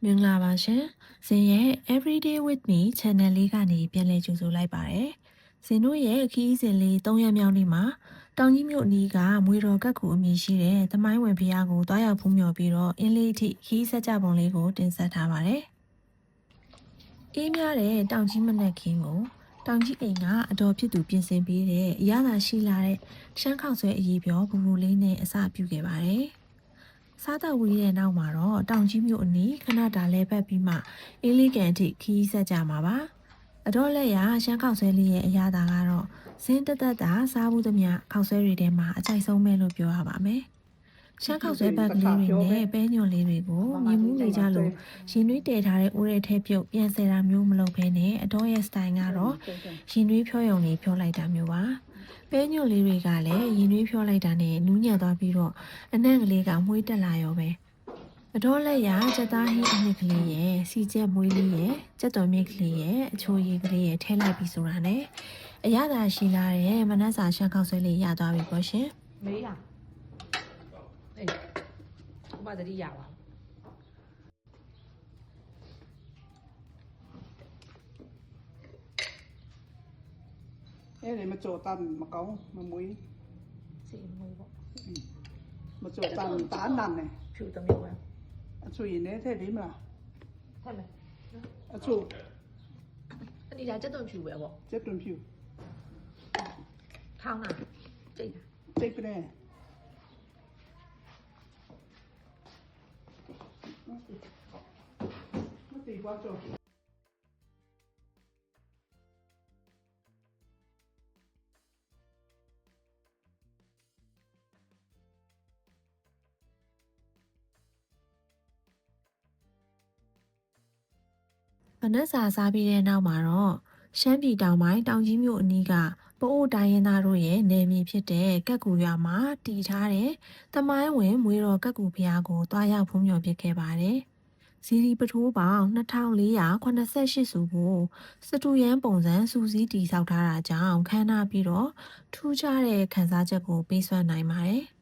မင်္ဂလာပါရှင်။ဇင်ရဲ့ Everyday with me channel လေးကနေပြန်လည်ကြိုဆိုလိုက်ပါတယ်။ဇင်တို့ရဲ့ခီးစဉ်လေး3ရက်မြောက်နေ့မှာတောင်ကြီးမြို့အနီးကမွေတော်ကတ်ကူအမည်ရှိတဲ့သမိုင်းဝင်ဘုရားကိုတွားရောက်ဖူးမြော်ပြီးတော့အင်းလေးအထိခီးဆက်ကြပုံလေးကိုတင်ဆက်ထားပါတယ်။အေးများတဲ့တောင်ကြီးမနက်ခင်းကိုတောင်ကြီးအိမ်ကအတော်ဖြစ်သူပြင်ဆင်ပေးတဲ့အရသာရှိလာတဲ့ရှမ်းခေါက်ဆွဲအရေးပြောဘူဘူလေးနဲ့အစပြုခဲ့ပါတယ်။စားတော့ဝေးတဲ့နောက်မှာတော့တောင်ကြီးမြို့အနီးခဏတာလဲပတ်ပြီးမှအင်းလေးကန်အထိခီးဆက်ကြမှာပါအတော့လက်ရရှမ်းခေါက်ဆွဲလေးရဲ့အရာသာကတော့ဇင်းတက်တက်တာစားဘူးသမျှခေါက်ဆွဲတွေထဲမှာအကြိုက်ဆုံးပဲလို့ပြောရပါမယ်ရှမ်းခေါက်ဆွဲဘက်ကလေးတွေနဲ့ပဲညွန့်လေးတွေကိုမြင်မှုနေကြလို့ရင်နှွေးတည်ထားတဲ့အိုးရဲထဲပြုတ်ပြန်ဆယ်တာမျိုးမလုပ်ဘဲနဲ့အတော့ရဲ့စတိုင်ကတော့ရင်နှွေးဖြောယုံလေးဖြောလိုက်တာမျိုးပါပဲညွန့်လေးတွေကလည်းရင်နှွေးဖြောလိုက်တာနဲ့နူးညံ့သွားပြီးတော့အနံ့ကလေးကမွှေးတက်လာရောပဲအတော့လက်ရချက်သားဟင်းအနှစ်ကလေးရဲ့စီချက်မွေးလေးရဲ့ချက်တော်မြင့်ကလေးရဲ့အချိုရည်ကလေးရဲ့ထဲလိုက်ပြီးဆိုတာနဲ့အရသာရှိလာတဲ့မနက်စာရှမ်းခေါက်ဆွဲလေးရသွားပြီပေါ့ရှင်မေးရအေးဥပဒတိရပါအဲ့ဒီမကြော်တမ်းမကောင်းမမွေးစီမွေးပေါ့မကြော်တမ်းတာနမ်းနေဖြူတမျိုးပဲအချိုရင်နဲ့ထဲလေးမလားထက်မယ်အချိုအနီဒါချက်သွန်ဖြူပဲပေါ့ချက်တွန်ဖြူထောင်းတာကြိတ်ကြိတ်ကနေမတိဘာကြော်မနက်စာစားပြီးတဲ့နောက်မှာတော့ရှမ်းပြည်တောင်ပိုင်းတောင်ကြီးမြို့အနီးကပအိုးတိုင်းရင်းသားတို့ရဲ့နယ်မြေဖြစ်တဲ့ကက်ကူရွာမှာတည်ထားတဲ့သမိုင်းဝင်မွေတော်ကက်ကူဘုရားကိုတွားရောက်ဖူးမြော်ဖြစ်ခဲ့ပါတယ်။ဇီရီပထိုးပေါင်း2488စုကိုစတူရန်ပုံစံစူးစီးတည်ဆောက်ထားတာကြောင့်ခမ်းနားပြီးတော့ထူးခြားတဲ့ခန်းစားချက်ကိုပေးစွမ်းနိုင်ပါတယ်။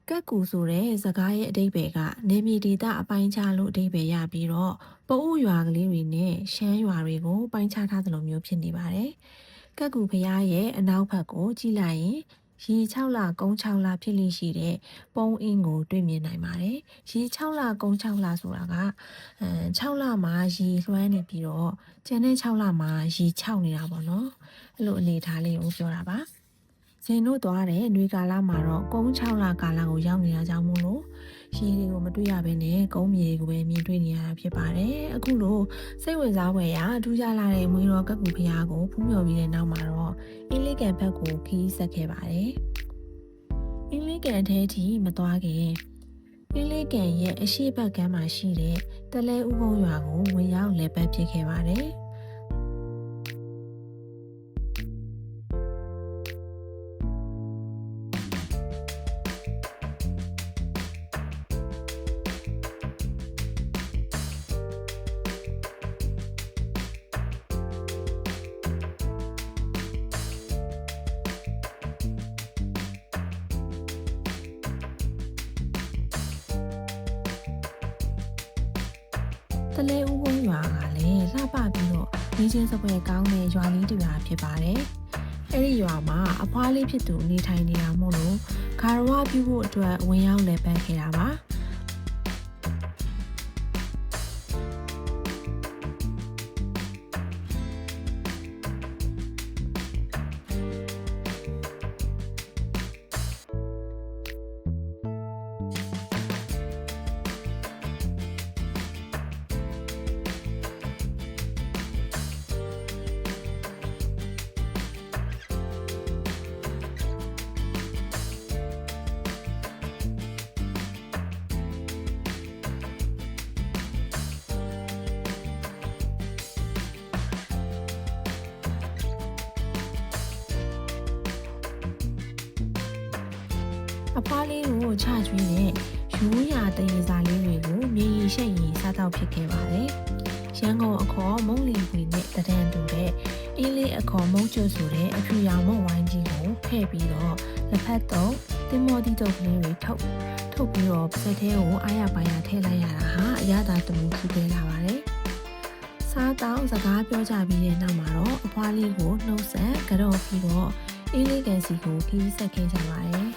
ကက်ကူဆိုတဲ့စကားရဲ့အဓိပ္ပာယ်ကနေမြေဒေသအပိုင်းခြားလို့အဓိပ္ပာယ်ရပြီးတော့ပအိုးရွာကလေးတွေနဲ့ရှမ်းရွာတွေကိုပိုင်းခြားထားသလိုမျိုးဖြစ်နေပါတယ်။ကက်ကူဘုရားရဲ့အနောက်ဘက်ကိုကြည့်လိုက်ရင်ရေ6လကုန်း6လဖြစ်လိရှိတဲ့ပုံအင်းကိုတွေ့မြင်နိုင်ပါတယ်။ရေ6လကုန်း6လဆိုတာက6လမှာရေလွှမ်းနေပြီးတော့ကျန်တဲ့6လမှာရေ6နေတာပေါ့နော်။အဲ့လိုအနေထားလေးကိုပြောတာပါ။ဇင်တို့သွားတဲ့ຫນွေကာလမှာတော့ကုန်း6လကာလကိုရောက်နေတာကြောင့်မို့လို့ရေတွေကိုမတွေ့ရဘဲနဲ့ကုန်းမြေတွေကိုပဲမြင်တွေ့နေရတာဖြစ်ပါတယ်။အခုလိုစိတ်ဝင်စားဖွယ်ရာထူးခြားလာတဲ့မွေတော်ကက်ကူဘုရားကိုဖူးမြော်ပြီးတဲ့နောက်မှာတော့အင်းလေးကန်ဘက်ကိုခီးဆက်ခဲ့ပါတယ်။အင်းလေးကန်ထဲထိမသွားခင်အင်းလေးကန်ရဲ့အရှိတ်ဘက်ကမ်းမှာရှိတဲ့တလဲဥကုန်းရွာကိုဝင်ရောက်လည်ပတ်ဖြစ်ခဲ့ပါတယ်။တလဲဥကုန်းရွာကလည်းလှပပြီးတော့နေချင်းစပွဲကောင်းတဲ့ရွာလေးတစ်ရွာဖြစ်ပါတယ်။အဲ့ဒီရွာမှာအဖွားလေးဖြစ်သူနေထိုင်နေတာမို့လို့ဂါရဝပြုဖို့အတွက်ဝင်ရောက်လည်ပတ်ခဲ့တာပါ။အဖွားလေးကိုချကျွေးတဲ့ရိုးရာတရေစာလေးတွေကိုမြေရီရှက်ရီစားတော့ဖြစ်ခဲ့ပါတယ်။ရန်ကုန်အခေါ်မုံလီပွေနဲ့တဒံတူတဲ့အင်းလေးအခေါ်မုံကျွတ်ဆိုတဲ့အဖြူရောင်မုံဝိုင်းကြီးကိုဖဲ့ပြီးတော့လက်ဖက်တော့တင်မော်တီတုပ်ကလေးတွေထုတ် ထုတ်ပြီးတော့ပါဇက်သေးကိုအားရပါရထည့်လိုက်ရတာဟာအရသာတမှုကြီးပေးလာပါတယ်စားတောင်းစကားပြောကြပြီးတဲ့နောက်မှာတော့အဖွားလေးကိုနှုတ်ဆက်ကြော့ပြီးတော့အင်းလေးကန်စီကိုခီးဆက်ခဲ့ကြပါတယ်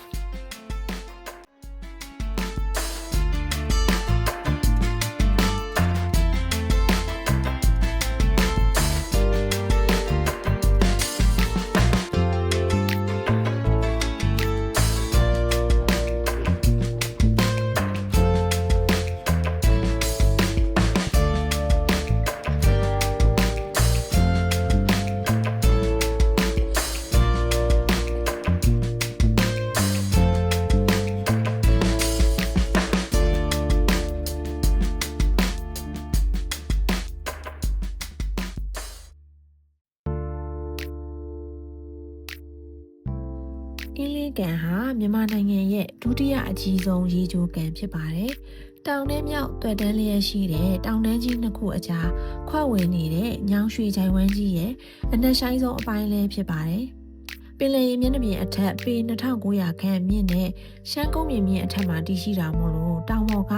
အင်းလေးကန်ဟာမြန်မာနိုင်ငံရဲ့ဒုတိယအကြီးဆုံးရေချိုးကန်ဖြစ်ပါတယ်။တောင်ထဲမြောက်တွက်တန်းလျက်ရှိတဲ့တောင်တန်းကြီးနှစ်ခုအကြားခွဝေနေတဲ့ညောင်ရွှေချိုင်ဝမ်းကြီးရဲ့အနက်ရှိုင်းဆုံးအပိုင်းလေးဖြစ်ပါတယ်။ပင်လယ်ရေမျက်နှာပြင်အထက်ပေ2900ခန့်မြင့်တဲ့ရှမ်းကုန်းမြင့်အထက်မှာတည်ရှိတာမို့လို့တောင်ပေါ်က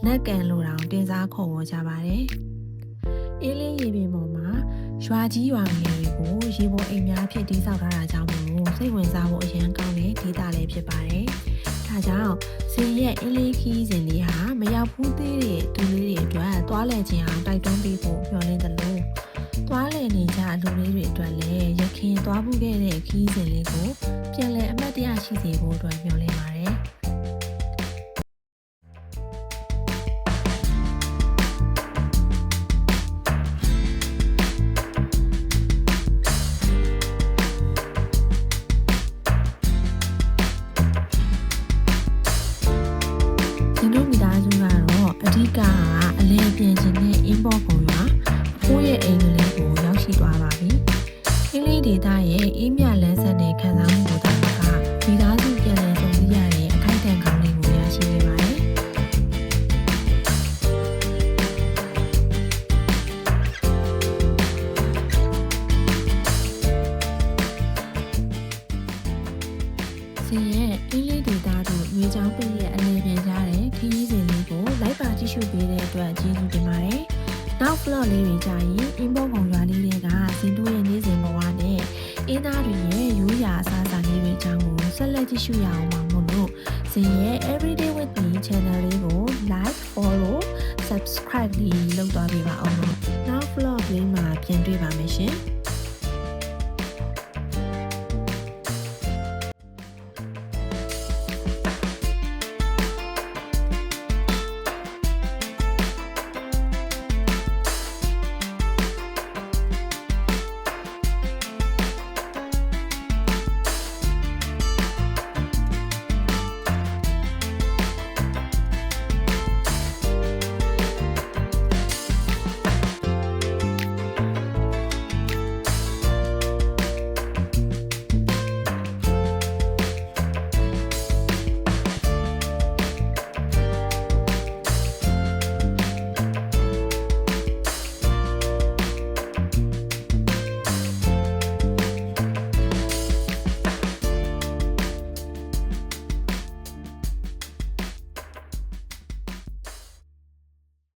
နက်ကန်လိုတောင်တင်စားခေါ်ဝေါ်ကြပါတယ်။အင်းလေးရေပြင်ပေါ်မှာရွာကြီးရွာငယ်တွေကိုရေပေါ်အိမ်များဖြစ်တည်ဆောက်ထားတာကြောင့်မို့လို့စိတ်ဝင်စားဖို့အရန်ကောင်းတဲ့ဒေသလေးဖြစ်ပါတယ်။ဒါကြောင့်ဇင်ရဲ့အင်းလေးခီးစဉ်လေးဟာမရောက်ဘူးသေးတဲ့သူလေးတွေအတွက်သွားလည်ခြင်းအောင်တိုက်တွန်းပေးဖို့မျှော်လင့်တယ်လို့သွားလည်နေကြလူလေးတွေအတွက်လည်းရခင်သွားမှုခဲ့တဲ့ခီးစဉ်လေးကိုပြန်လည်အမှတ်တရရှိစေဖို့အတွက်မျှော်လင့်ပါတယ်။အဓိကအလဲပြင်ခြင်းနဲ့အင်းပေါ်ပုံရွာဖိုးရဲ့အိမ်ကလေးကိုရောက်ရှိသွားပါပြီ။အင်းလေးဒေသရဲ့အင်းမြလန်းဆက်တဲ့ခံစားမှုကိုသာကမိသားစုပြန်လည်ဆုံစည်းရတဲ့အခိုက်အတန့်ကောင်းလေးကိုရရှိနေပါတယ်။ဇင်ရဲ့အင်းလေးဒေသတို့ရွေးချောင်းပေးရဲ့အလဲပြင်ကြတဲ့ခရီးစဉ်လေးကိုလိုက်ပါကြည့်ရှုပေးတဲ့အတွက်ကျေးဇူးတင်ပါတယ်။နောက် vlog လေးတွေကြာရင်အင်းပေါ်ပုံရွာလေးတွေကဇင်တို့ရဲ့နေ့စဉ်ဘဝနဲ့အင်းသားတွေရဲ့ရိုးရာအစားအစာလေးတွေအကြောင်းကိုဆက်လက်ကြည့်ရှုရအောင်ပါမို့လို့ဇင်ရဲ့ Everyday with Me channel လေးကို like, follow, subscribe လေးလုပ်သွားပေးပါအောင်လို့နောက် vlog လေးမှာပြန်တွေ့ပါမယ်ရှင်။